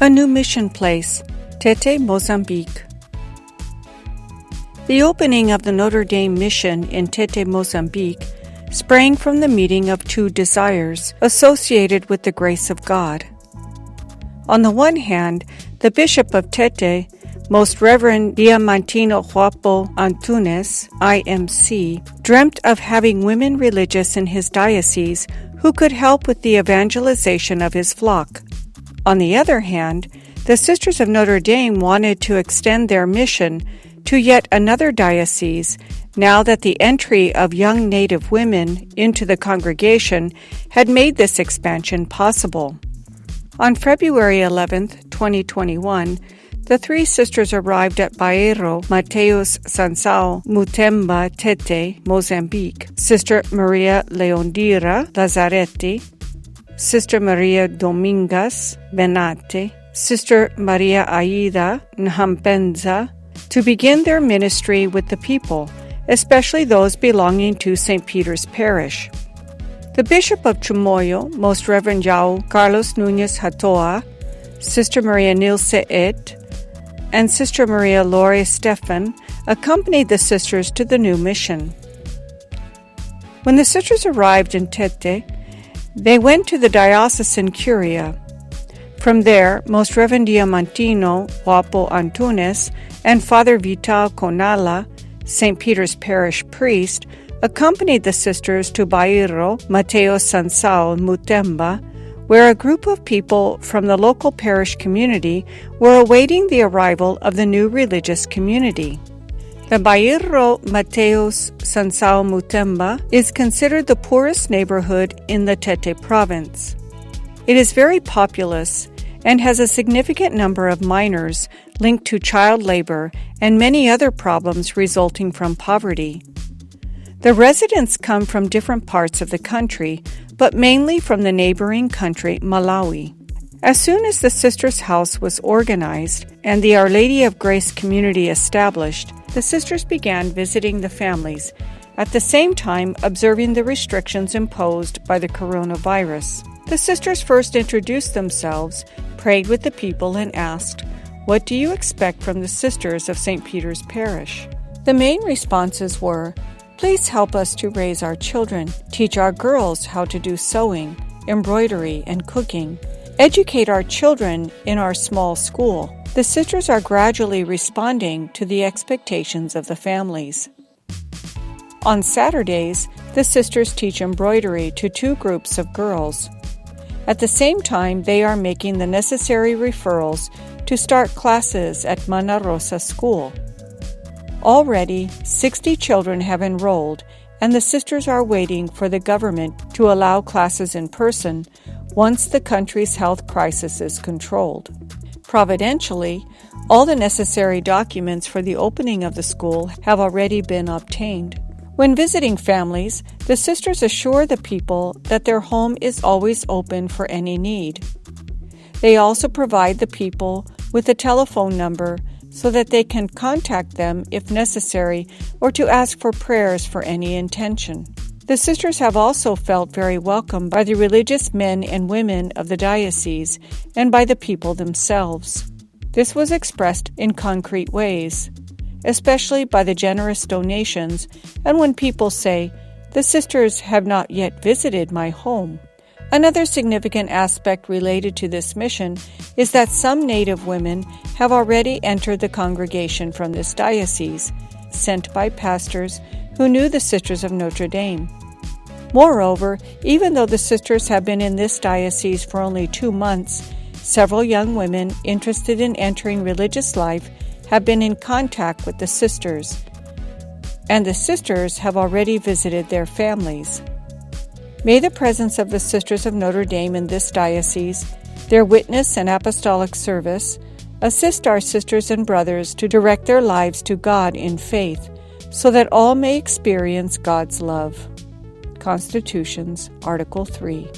A new mission place, Tete, Mozambique. The opening of the Notre Dame mission in Tete, Mozambique, sprang from the meeting of two desires associated with the grace of God. On the one hand, the Bishop of Tete, Most Reverend Diamantino Guapo Antunes, IMC, dreamt of having women religious in his diocese who could help with the evangelization of his flock. On the other hand, the Sisters of Notre Dame wanted to extend their mission to yet another diocese now that the entry of young Native women into the congregation had made this expansion possible. On February 11, 2021, the three sisters arrived at Bairro Mateus Sansao Mutemba Tete, Mozambique. Sister Maria Leondira Lazzaretti, Sister Maria Domingas Benate, Sister Maria Aida Nhampenza, to begin their ministry with the people, especially those belonging to St. Peter's Parish. The Bishop of Chimoio, Most Reverend João Carlos Nunes Hatoa, Sister Maria Nilce Et, and Sister Maria Lore Stefan accompanied the sisters to the new mission. When the sisters arrived in Tete, they went to the diocesan curia. From there, Most Reverend Diamantino Guapo Antunes and Father Vital Conala, St. Peter's Parish priest, accompanied the sisters to Bairro Mateo Sansao Mutemba, where a group of people from the local parish community were awaiting the arrival of the new religious community. The Bairro Mateus Sansao Mutemba is considered the poorest neighborhood in the Tete province. It is very populous and has a significant number of minors linked to child labor and many other problems resulting from poverty. The residents come from different parts of the country, but mainly from the neighboring country, Malawi. As soon as the sisters' house was organized and the Our Lady of Grace community established, the sisters began visiting the families, at the same time observing the restrictions imposed by the coronavirus. The sisters first introduced themselves, prayed with the people, and asked, "What do you expect from the Sisters of St. Peter's Parish?" The main responses were, "Please help us to raise our children, teach our girls how to do sewing, embroidery, and cooking, educate our children in our small school." The sisters are gradually responding to the expectations of the families. On Saturdays, the sisters teach embroidery to two groups of girls. At the same time, they are making the necessary referrals to start classes at Mana Rosa School. Already, 60 children have enrolled, and the sisters are waiting for the government to allow classes in person once the country's health crisis is controlled. Providentially, all the necessary documents for the opening of the school have already been obtained. When visiting families, the sisters assure the people that their home is always open for any need. They also provide the people with a telephone number so that they can contact them if necessary or to ask for prayers for any intention. The sisters have also felt very welcome by the religious men and women of the diocese and by the people themselves. This was expressed in concrete ways, especially by the generous donations and when people say, "The sisters have not yet visited my home." Another significant aspect related to this mission is that some Native women have already entered the congregation from this diocese, sent by pastors who knew the Sisters of Notre Dame. Moreover, even though the sisters have been in this diocese for only 2 months, several young women interested in entering religious life have been in contact with the sisters, and the sisters have already visited their families. May the presence of the Sisters of Notre Dame in this diocese, their witness and apostolic service, assist our sisters and brothers to direct their lives to God in faith, so that all may experience God's love. Constitutions, Article 3.